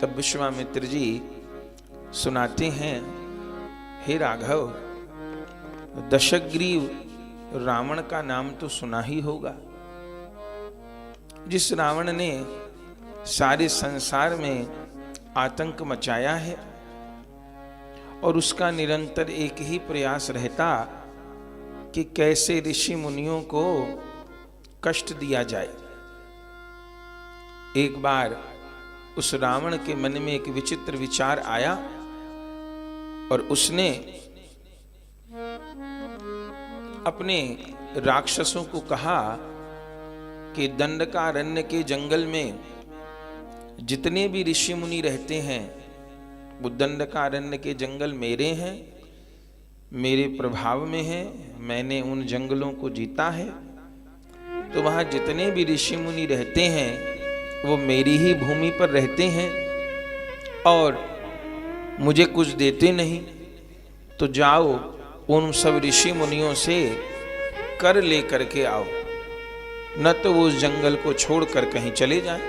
तब विश्वामित्र जी सुनाते हैं, हे राघव, दशग्रीव रावण का नाम तो सुना ही होगा, जिस रावण ने सारे संसार में आतंक मचाया है और उसका निरंतर एक ही प्रयास रहता कि कैसे ऋषि मुनियों को कष्ट दिया जाए। एक बार उस रावण के मन में एक विचित्र विचार आया और उसने अपने राक्षसों को कहा कि दंडकारण्य के जंगल में जितने भी ऋषि मुनि रहते हैं वो दंडकारण्य के जंगल मेरे हैं, मेरे प्रभाव में हैं, मैंने उन जंगलों को जीता है, तो वहां जितने भी ऋषि मुनि रहते हैं वो मेरी ही भूमि पर रहते हैं और मुझे कुछ देते नहीं, तो जाओ उन सब ऋषि मुनियों से कर लेकर के आओ, न तो वो उस जंगल को छोड़कर कहीं चले जाएं।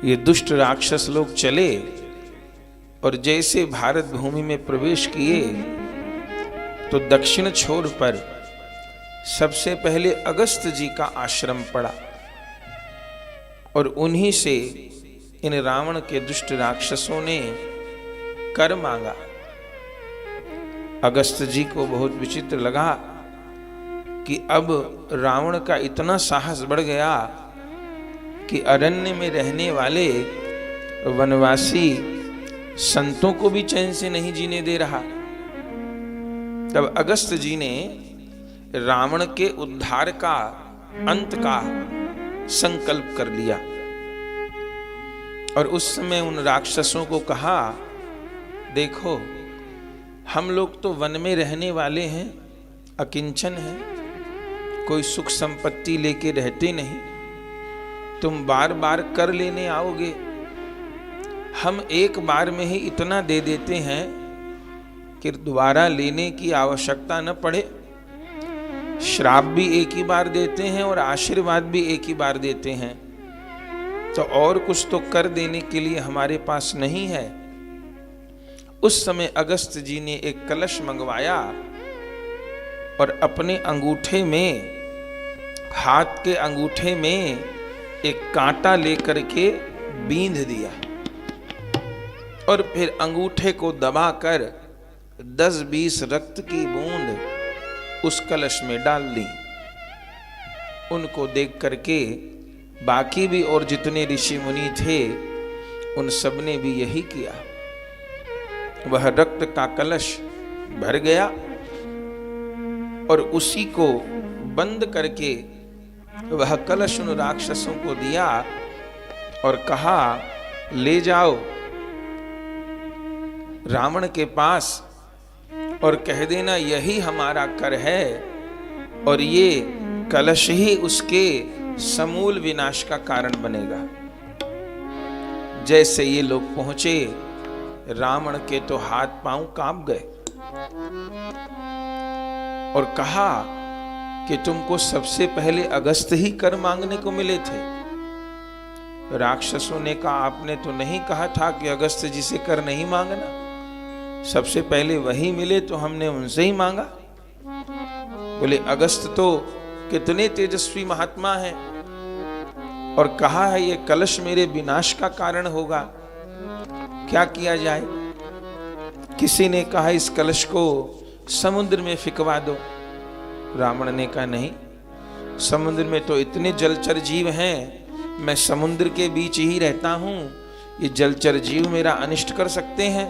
ये दुष्ट राक्षस लोग चले और जैसे भारत भूमि में प्रवेश किए तो दक्षिण छोर पर सबसे पहले अगस्त जी का आश्रम पड़ा और उन्हीं से इन रावण के दुष्ट राक्षसों ने कर मांगा। अगस्त जी को बहुत विचित्र लगा कि अब रावण का इतना साहस बढ़ गया कि अरण्य में रहने वाले वनवासी संतों को भी चैन से नहीं जीने दे रहा। तब अगस्त जी ने रावण के उद्धार का, अंत का संकल्प कर लिया और उस समय उन राक्षसों को कहा, देखो हम लोग तो वन में रहने वाले हैं, अकिंचन हैं, कोई सुख संपत्ति लेके रहते नहीं, तुम बार बार कर लेने आओगे, हम एक बार में ही इतना दे देते हैं कि दोबारा लेने की आवश्यकता न पड़े। श्राप भी एक ही बार देते हैं और आशीर्वाद भी एक ही बार देते हैं, तो और कुछ तो कर देने के लिए हमारे पास नहीं है। उस समय अगस्त जी ने एक कलश मंगवाया और अपने अंगूठे में, हाथ के अंगूठे में एक कांटा लेकर के बींध दिया और फिर अंगूठे को दबाकर 10-20 रक्त की बूंद उस कलश में डाल दी। उनको देख करके बाकी भी और जितने ऋषि मुनि थे उन सब ने भी यही किया। वह रक्त का कलश भर गया और उसी को बंद करके वह कलश उन राक्षसों को दिया और कहा, ले जाओ रावण के पास और कह देना यही हमारा कर है और ये कलश ही उसके समूल विनाश का कारण बनेगा। जैसे ये लोग पहुंचे, रावण के तो हाथ पांव कांप गए और कहा कि तुमको सबसे पहले अगस्त ही कर मांगने को मिले थे। राक्षसों ने कहा, आपने तो नहीं कहा था कि अगस्त जी से कर नहीं मांगना, सबसे पहले वही मिले तो हमने उनसे ही मांगा। बोले, अगस्त तो कितने तेजस्वी महात्मा हैं और कहा है ये कलश मेरे विनाश का कारण होगा, क्या किया जाए? किसी ने कहा इस कलश को समुद्र में फिकवा दो। रावण ने कहा, नहीं, समुद्र में तो इतने जलचर जीव हैं, मैं समुद्र के बीच ही रहता हूं, ये जलचर जीव मेरा अनिष्ट कर सकते हैं,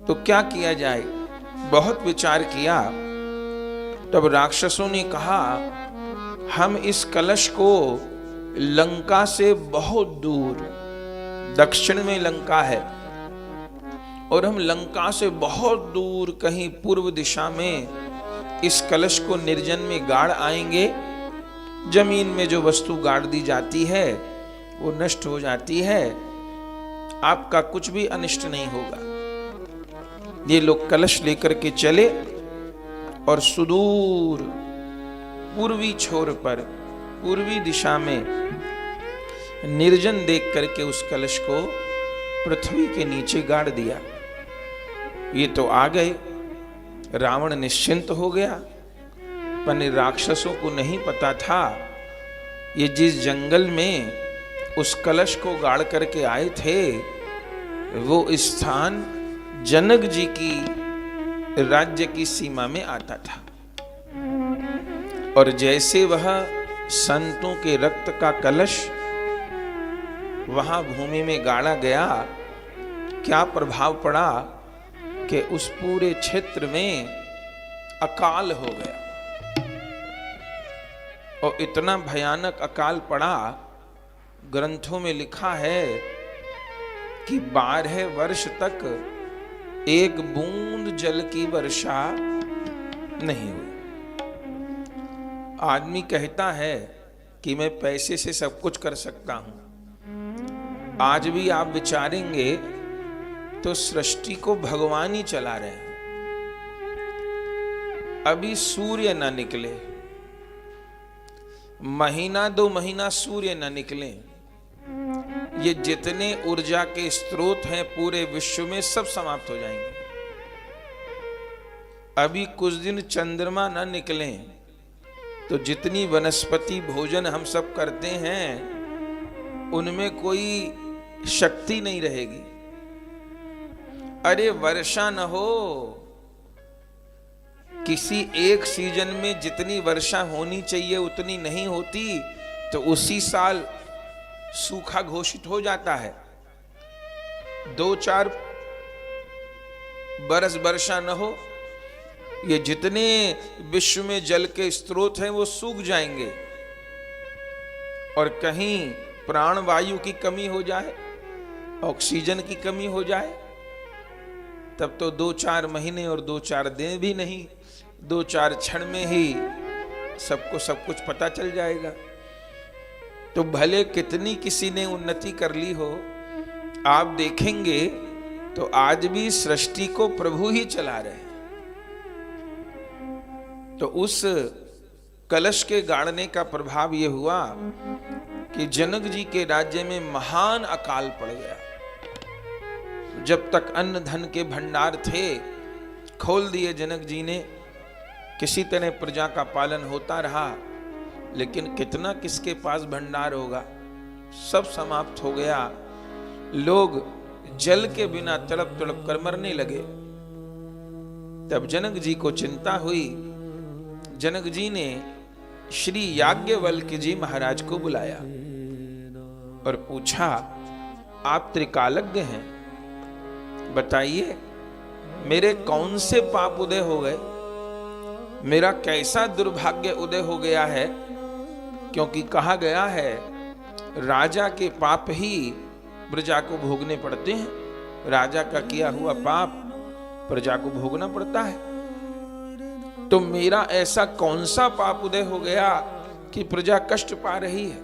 तो क्या किया जाए? बहुत विचार किया। तब राक्षसों ने कहा, हम इस कलश को लंका से बहुत दूर, दक्षिण में लंका है, और हम लंका से बहुत दूर कहीं पूर्व दिशा में इस कलश को निर्जन में गाड़ आएंगे। जमीन में जो वस्तु गाड़ दी जाती है वो नष्ट हो जाती है, आपका कुछ भी अनिष्ट नहीं होगा। ये लोग कलश लेकर के चले और सुदूर पूर्वी छोर पर, पूर्वी दिशा में निर्जन देख करके उस कलश को पृथ्वी के नीचे गाड़ दिया। ये तो आ गए, रावण निश्चिंत हो गया, पर राक्षसों को नहीं पता था ये जिस जंगल में उस कलश को गाड़ करके आए थे वो स्थान जनक जी की राज्य की सीमा में आता था। और जैसे वह संतों के रक्त का कलश वहां भूमि में गाड़ा गया, क्या प्रभाव पड़ा कि उस पूरे क्षेत्र में अकाल हो गया। और इतना भयानक अकाल पड़ा, ग्रंथों में लिखा है कि 12 वर्ष तक एक बूंद जल की वर्षा नहीं हुई। आदमी कहता है कि मैं पैसे से सब कुछ कर सकता हूं। आज भी आप विचारेंगे तो सृष्टि को भगवान ही चला रहे हैं। अभी सूर्य ना निकले, महीना 2 महीना सूर्य न निकले, ये जितने ऊर्जा के स्रोत हैं पूरे विश्व में सब समाप्त हो जाएंगे। अभी कुछ दिन चंद्रमा न निकले तो जितनी वनस्पति भोजन हम सब करते हैं उनमें कोई शक्ति नहीं रहेगी। अरे वर्षा न हो, किसी एक सीजन में जितनी वर्षा होनी चाहिए उतनी नहीं होती तो उसी साल सूखा घोषित हो जाता है। 2-4 बरस वर्षा न हो, ये जितने विश्व में जल के स्रोत हैं वो सूख जाएंगे। और कहीं प्राण वायु की कमी हो जाए, ऑक्सीजन की कमी हो जाए, तब तो 2-4 महीने और 2-4 दिन भी नहीं, 2-4 क्षण में ही सबको सब कुछ पता चल जाएगा। तो भले कितनी किसी ने उन्नति कर ली हो, आप देखेंगे तो आज भी सृष्टि को प्रभु ही चला रहे हैं। तो उस कलश के गाड़ने का प्रभाव यह हुआ कि जनक जी के राज्य में महान अकाल पड़ गया। जब तक अन्न धन के भंडार थे खोल दिए जनक जी ने, किसी तरह प्रजा का पालन होता रहा, लेकिन कितना किसके पास भंडार होगा, सब समाप्त हो गया। लोग जल के बिना तड़प तड़प कर मरने लगे। तब जनक जी को चिंता हुई। जनक जी ने श्री याज्ञवल्क्य जी महाराज को बुलाया और पूछा, आप त्रिकालज्ञ हैं, बताइए मेरे कौन से पाप उदय हो गए, मेरा कैसा दुर्भाग्य उदय हो गया है। क्योंकि कहा गया है राजा के पाप ही प्रजा को भोगने पड़ते हैं, राजा का किया हुआ पाप प्रजा को भोगना पड़ता है। तो मेरा ऐसा कौन सा पाप उदय हो गया कि प्रजा कष्ट पा रही है,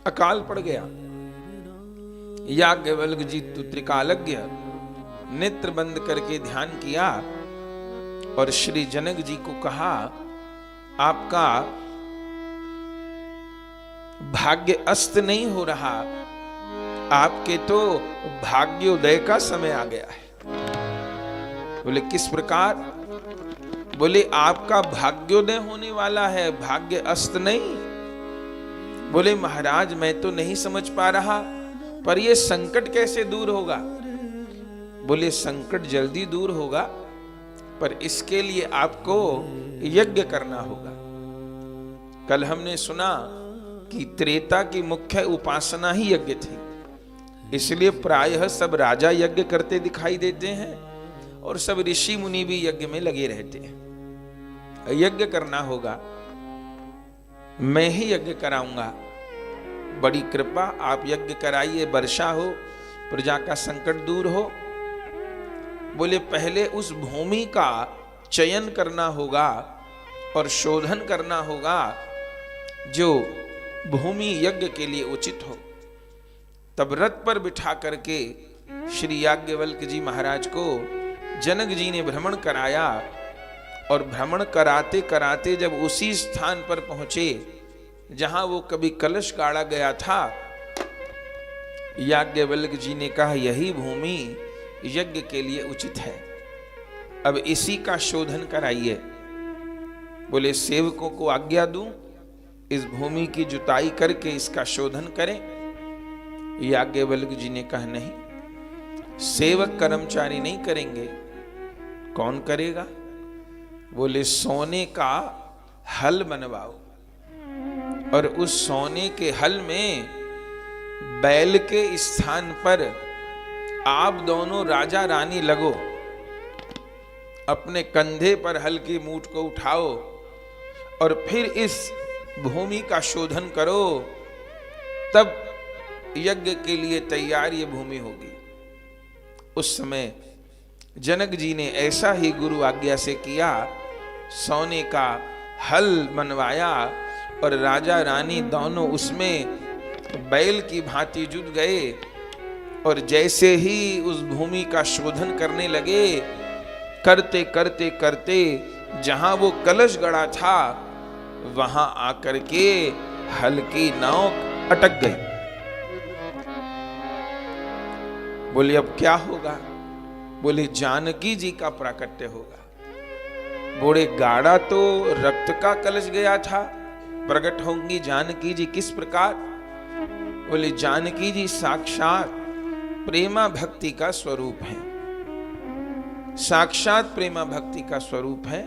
अकाल पड़ गया। याज्ञवल्क्य जी तो त्रिकालज्ञ, नेत्र बंद करके ध्यान किया और श्री जनक जी को कहा, आपका भाग्य अस्त नहीं हो रहा, आपके तो भाग्योदय का समय आ गया है। बोले किस प्रकार? बोले आपका भाग्योदय होने वाला है, भाग्य अस्त नहीं। बोले महाराज मैं तो नहीं समझ पा रहा, पर ये संकट कैसे दूर होगा? बोले संकट जल्दी दूर होगा, पर इसके लिए आपको यज्ञ करना होगा। कल हमने सुना कि त्रेता की मुख्य उपासना ही यज्ञ थी, इसलिए प्रायः सब राजा यज्ञ करते दिखाई देते हैं और सब ऋषि मुनि भी यज्ञ में लगे रहते हैं। यज्ञ करना होगा, मैं ही यज्ञ कराऊंगा, बड़ी कृपा, आप यज्ञ कराइए, वर्षा हो, प्रजा का संकट दूर हो। बोले पहले उस भूमि का चयन करना होगा और शोधन करना होगा जो भूमि यज्ञ के लिए उचित हो। तब रथ पर बिठा करके श्री याज्ञवल्क्य जी महाराज को जनक जी ने भ्रमण कराया और भ्रमण कराते कराते जब उसी स्थान पर पहुंचे जहां वो कभी कलश गाड़ा गया था, याज्ञवल्क्य जी ने कहा यही भूमि यज्ञ के लिए उचित है, अब इसी का शोधन कराइए। बोले सेवकों को आज्ञा दूं, इस भूमि की जुताई करके इसका शोधन करें। याज्ञवल्क्य जी ने कहा नहीं, सेवक कर्मचारी नहीं करेंगे, कौन करेगा? बोले सोने का हल बनवाओ और उस सोने के हल में बैल के स्थान पर आप दोनों राजा रानी लगो, अपने कंधे पर हल की मूठ को उठाओ और फिर इस भूमि का शोधन करो, तब यज्ञ के लिए तैयार ये भूमि होगी। उस समय जनक जी ने ऐसा ही गुरु आज्ञा से किया, सोने का हल बनवाया और राजा रानी दोनों उसमें बैल की भांति जुट गए और जैसे ही उस भूमि का शोधन करने लगे, करते करते करते जहां वो कलश गड़ा था वहां आकर के हल की नाव अटक गई। बोले अब क्या होगा? बोले जानकी जी का प्राकट्य होगा। बोले गाड़ा तो रक्त का कलश गया था, प्रकट होंगी जानकी जी किस प्रकार? बोले जानकी जी साक्षात प्रेमा भक्ति का स्वरूप है, साक्षात प्रेमा भक्ति का स्वरूप है।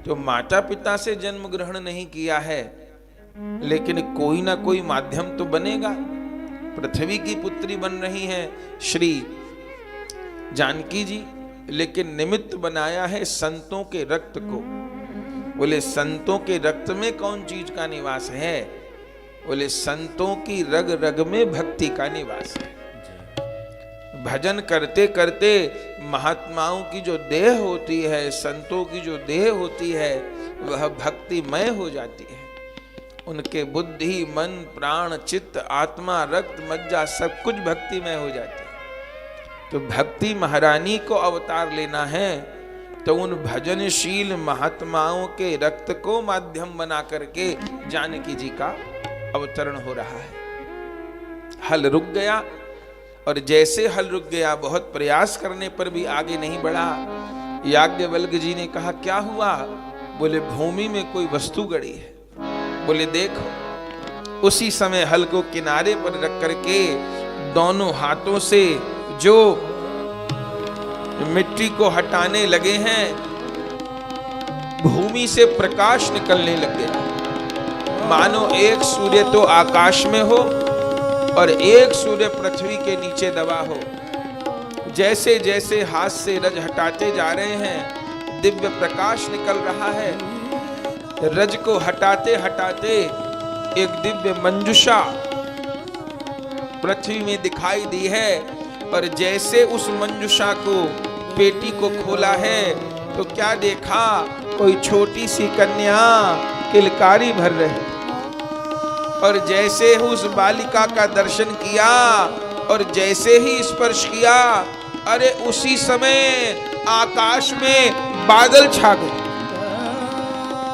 तो माता पिता से जन्म ग्रहण नहीं किया है, लेकिन कोई ना कोई माध्यम तो बनेगा। पृथ्वी की पुत्री बन रही हैं श्री जानकी जी, लेकिन निमित्त बनाया है संतों के रक्त को। बोले संतों के रक्त में कौन चीज का निवास है? बोले संतों की रग रग में भक्ति का निवास है। भजन करते करते महात्माओं की जो देह होती है, संतों की जो देह होती है, वह भक्तिमय हो जाती है। उनके बुद्धि, मन, प्राण, चित्त, आत्मा, रक्त, मज्जा सब कुछ भक्तिमय हो जाते हैं। तो भक्ति महारानी को अवतार लेना है तो उन भजनशील महात्माओं के रक्त को माध्यम बना करके जानकी जी का अवतरण हो रहा है। हल रुक गया और जैसे हल रुक गया, बहुत प्रयास करने पर भी आगे नहीं बढ़ा। याज्ञवल्क्य जी ने कहा क्या हुआ? बोले भूमि में कोई वस्तु गड़ी है। बोले देखो। उसी समय हल को किनारे पर रख करके दोनों हाथों से जो मिट्टी को हटाने लगे हैं, भूमि से प्रकाश निकलने लग गया, मानो एक सूर्य तो आकाश में हो और एक सूर्य पृथ्वी के नीचे दबा हो। जैसे जैसे हाथ से रज हटाते जा रहे हैं, दिव्य प्रकाश निकल रहा है। रज को हटाते हटाते एक दिव्य मंजुषा पृथ्वी में दिखाई दी है और जैसे उस मंजुषा को, पेटी को खोला है तो क्या देखा? कोई छोटी सी कन्या किलकारी भर रही और जैसे उस बालिका का दर्शन किया और जैसे ही स्पर्श किया, अरे उसी समय आकाश में बादल छा गए।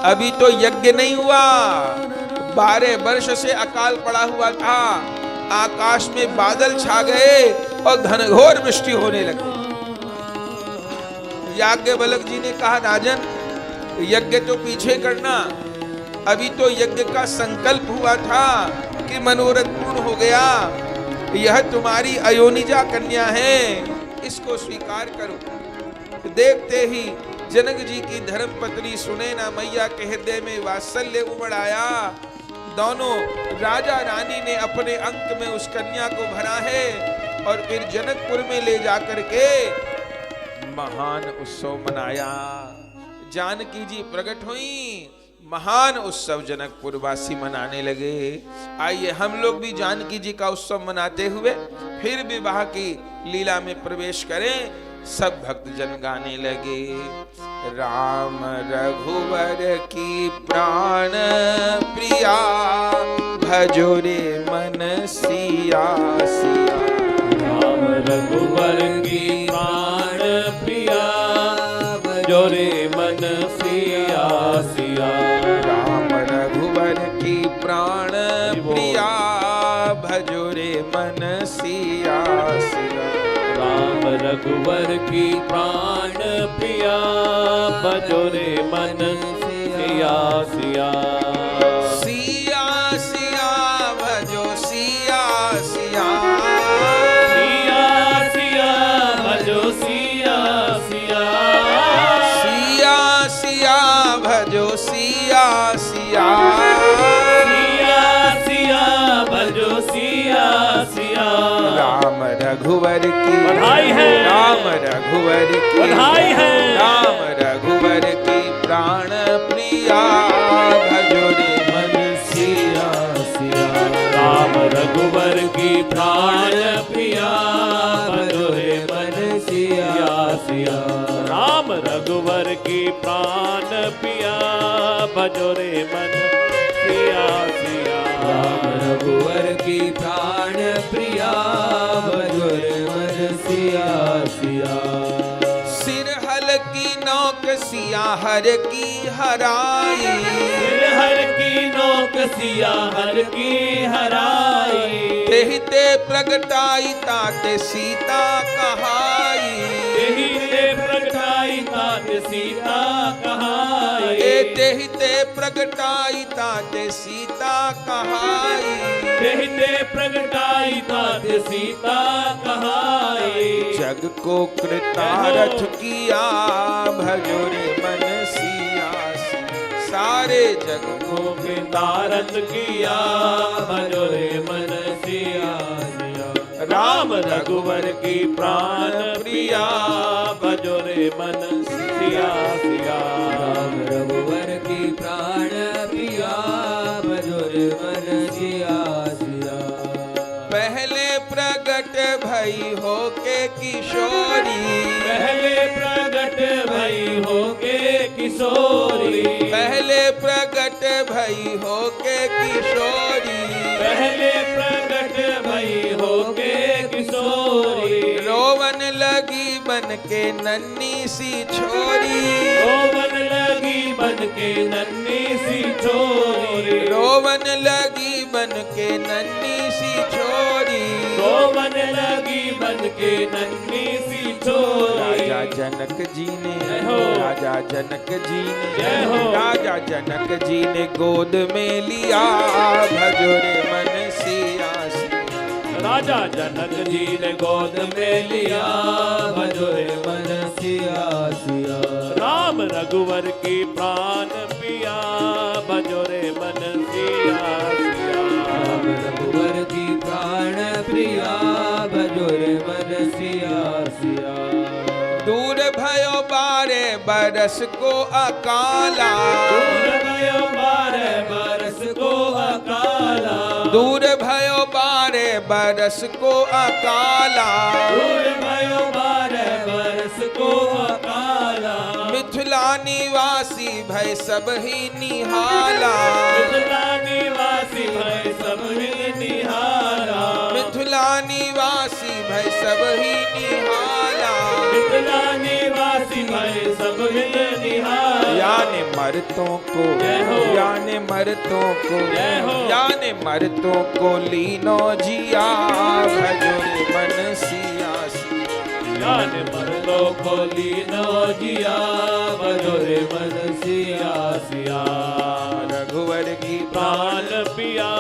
अभी तो यज्ञ नहीं हुआ, 12 वर्ष से अकाल पड़ा हुआ था, आकाश में बादल छा गए और घनघोर वृष्टि होने लगी। याज्ञवल्क्य जी ने कहा राजन, यज्ञ तो पीछे करना, अभी तो यज्ञ का संकल्प हुआ था कि मनोरथ पूर्ण हो गया। यह तुम्हारी अयोनिजा कन्या है, इसको स्वीकार करो। देखते ही जनक जी की धर्मपत्नी सुनैना मैया के हृदय में वात्सल्य उमड़ आया। दोनों राजा रानी ने अपने अंक में उस कन्या को भरा है और फिर जनकपुर में ले जाकर के महान उत्सव मनाया। जानकी जी प्रकट हुई, महान उत्सव जनकपुर वासी मनाने लगे। आइए हम लोग भी जानकी जी का उत्सव मनाते हुए फिर विवाह की लीला में प्रवेश करें। सब भक्त जन गाने लगे, राम रघुवर की प्राण प्रिया, भजो रे मन सिया सिया। राम रघुवर की प्राण प्रिया, भजो रे मन सिया सिया। राम रघुवर की प्राण प्रिया, भजो रे मन सिया सिया। राम रघुवर की प्राण प्रिया भजो रे मन सिया सिया। सिया सिया भजो सिया सिया। सिया सिया भजो सिया सिया। सिया सिया भजो सिया सिया। सिया सिया भजो सिया सिया। राम रघुवर की बधाई है। राम रघुवर की बधाई है। राम रघुवर की प्राण प्रिया भजो रे मन सिया सिया। राम रघुवर की प्राण प्रिया भजो रे मन सिया सिया। राम रघुवर की प्राण प्रिया भजो रे मन सिया सिया। राम रघुवर की प्राण प्रिया भजो रे मन सिया सिया। सिरहल की नौक सिया हर की हराई। हर की नोक सिया हर की हराई। तेहि ते प्रगटाई ताते सीता कहाई। तेहि ते प्रगटाई तात सीता कहाई। तेहि ते प्रगटाई ताते सीता कहाई। तेहि ते प्रगटाई तात सीता कहाई। जग को कृतारथ किया भजो रे मन सिया सिया। सारे जग को तारत किया भजो रे मन सिया सिया। राम रघुवर की प्राण प्रिया भजो रे मन सिया सिया। राम रघुवर की प्राण प्रिया भजो रे मन सिया सिया। पहले प्रगट भई हो के किशोरी। पहले प्रगट भई हो के किशोरी। पहले प्रगट भई हो के किशोरी। पहले प्रगट भई हो के किशोरी। रोवन लगी बन के नन्ही सी छोरी। रोवन लगी बन के नन्ही सी छोरी। रोवन लगी बन के नन्ही सी छोरी। रोवन लगी बन के नन्ही सी छोरी। राजा जनक जी ने जय हो। राजा जनक जी जय ने हो। राजा जनक जी ने गोद में लिया भजो रे मन सिया सिया। राजा जनक जी ने गोद में लिया भजो रे मन सिया सिया। राम रघुवर की प्राण पिया भजो रे मन सिया सिया। राम रघुवर की प्राण प्रिया भजो रे मन सिया सिया। दूर भयो बारे बरस को अकाला। दूर भयो 12 बरस को अकाला। दूर भयो बारे बरस को अकाला। दूर भयो 12 बरस को अकाला। मिथिला निवासी भय सब ही निहाला। मिथिला निवासी भय सब ही निहाला। मिथिला निवासी भय सब ही निहाला। मिथिला निवासी भय सब ही निहाला। याने मर्तों को जय हो। याने मर्तों को जय हो। याने मर्तों को लीनो जिया भजो रे मन सिया सिया। ज्ञान मर्दों को लीनो जिया भजो रे मन सिया सिया। रघुवर की प्राण पिया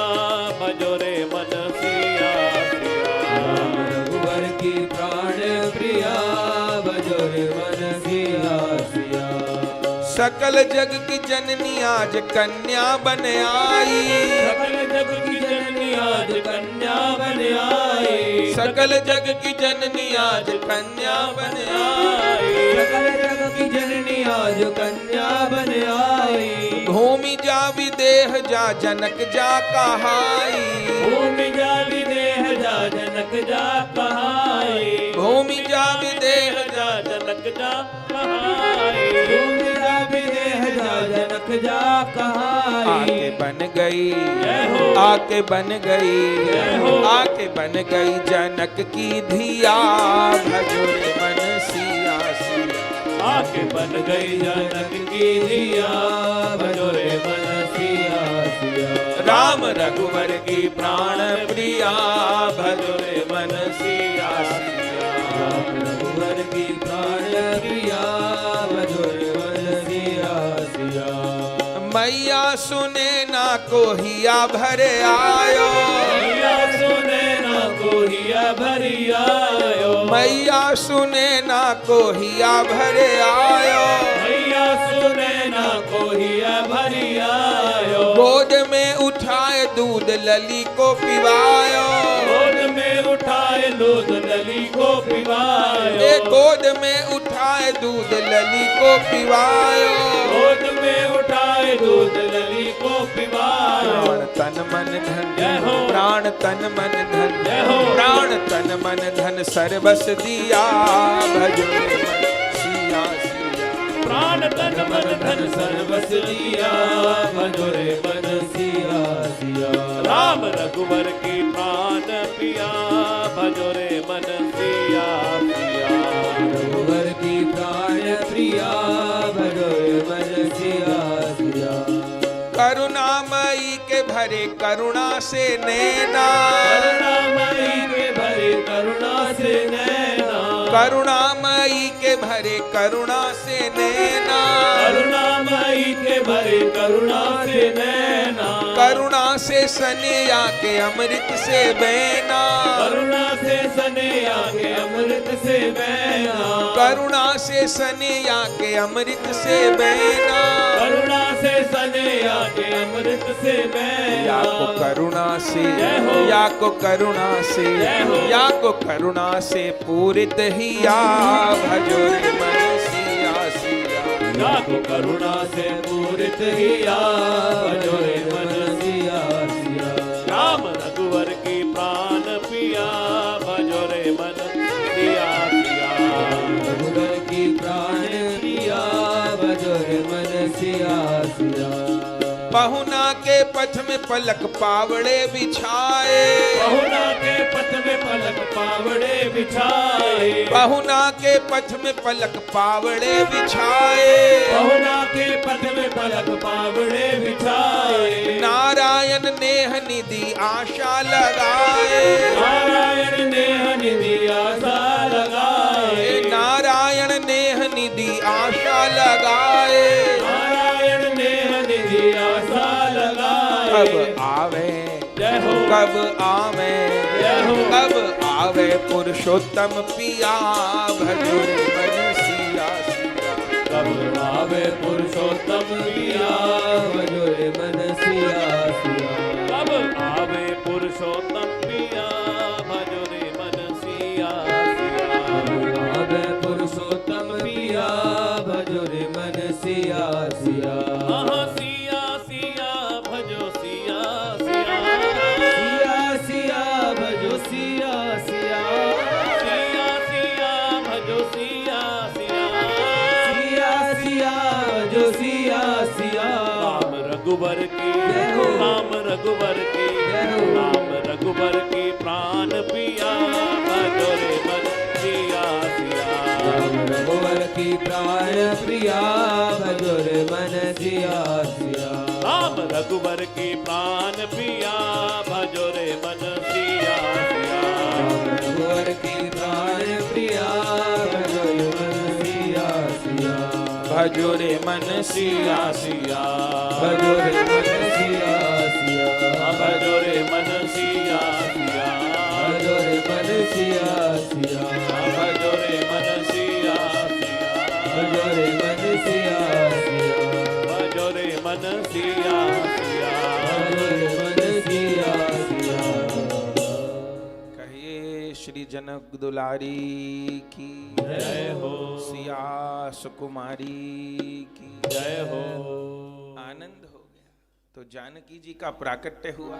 भजो रे मन सिया सिया। राम रघुवर की प्राण प्रिया भजो रे मन सिया सिया। सकल जग की जननी आज कन्या बन आई। सकल जग की जननी आज कन्या बन आई। सकल जग की जननी आज कन्या बन आई। सकल जग की जननी आज कन्या बन आई। भूमि जा विदेह जा जनक जा कहाई। भूमि जा विदेह जा जनक जा कहाई। भूमि जा विदेह जा जनक जा कहाई। भूमि जा विदेह जा जनक जा कहाई। आके बन गई जय हो। आके बन गई जय हो। आके बन गई जनक की धिया भजो रे मन सिया सिया। आके बन गई जनक की धिया भजो रे मन सिया सिया। राम रघुवर की प्राण प्रिया भजो रे मन सिया सिया। राम रघुवर की प्राण प्रिया भजो रे मन सिया सिया। मैया सुने ना कोहिया भरे आयो, मैया सुने ना कोहिया भरी आयो, मैया सुने ना कोहिया भरे आयो। मैया सुने ना कोहिया भरी आयो, गोद में उठाए दूध लली को पिवायो, गोद में उठाए दूध लली को पिवायो, ए गोद में उठाए दूध लली को पिवायो। गोद में उठाए दूध लली को पिवायो। प्राण तन मन धन जय हो। प्राण तन मन धन जय हो। प्राण तन मन धन सर्वस दिया भजो रे मन सिया सिया। प्राण तन मन धन सर्वस दिया भजो रे मन सिया सिया। राम रघुवर की प्राण पिया भजो रे मन सिया सिया। रघुवर की प्राण प्रिया भजो रे मन सिया सिया। करुणामयी के भरे करुणा से नैना, करुणामयी के भरे करुणा से नैना, करुणामयी के भरे करुणा से नैना, करुणामयी के भरे करुणा से नैना, करुणा से सनिया के अमृत से बहना, करुणा से सनेया के अमृत से बहना, करुणा से सनिया के अमृत से बहना। करुणा से सनेया के अमृत से बहना। या को करुणा से जय हो। या को करुणा से जय हो। या को करुणा से पूरित हिया भजो रे मन सिया सिया। या को करुणा से पूरित हिया भजो रे मन सिया सिया। राम रघुवर की प्राण पिया भजो रे मन सिया सिया। रघुवर की प्राण प्रिया भजो रे मन सिया सिया। पहुना के पथ में पलक पावड़े बिछाए, पहुना के पथ में पलक पावड़े बिछाए, पहुना के पथ में पलक पावड़े बिछाए। पहुना के पथ में पलक पावड़े बिछाए। नारायण नेह निधि आशा लगाए, नारायण नेह निधि आशा लगाए, नारायण नेह निधि आशा लगाए। नारायण नेह निधि आशा लगाए। कब आवे जय हो। कब आवे जय हो। कब आवे पुरुषोत्तम पिया भजो रे मन सिया सिया। कब आवे पुरुषोत्तम पिया भजो रे मन सिया सिया। कब आवे पुरुषोत्तम पिया भजो रे मन सिया सिया। आवे पुरुषोत्तम पिया भजो रे मन सिया सिया। आहा सिया सिया भजो सिया सिया। सिया सिया भजो सिया सिया। सिया सिया भजो सिया सिया। सिया सिया भजो सिया सिया। राम रघुवर की जय हो। राम रघुवर की जय हो। राम रघुवर की प्राण पिया भजो रे मन सिया सिया। राम रघुवर की प्राण प्रिया भजो रे मन सिया सिया। राम रघुवर की प्राण पिया भजो रे मन सिया सिया। राम रघुवर की प्राण प्रिया भजो रे मन सिया सिया। भजो रे मन सिया सिया। भजो रे मन सिया सिया। भजो रे मन सिया सिया। भजो रे मन सिया सिया। भजो रे मन सिया सिया। भजो रे मन सिया सिया। भजो रे मन सिया सिया। भजो रे मन सिया सिया। कहिए श्री जनक दुलारी की जय हो। सिया सुकुमारी की जय हो। आनंद हो गया। तो जानकी जी का प्राकट्य हुआ।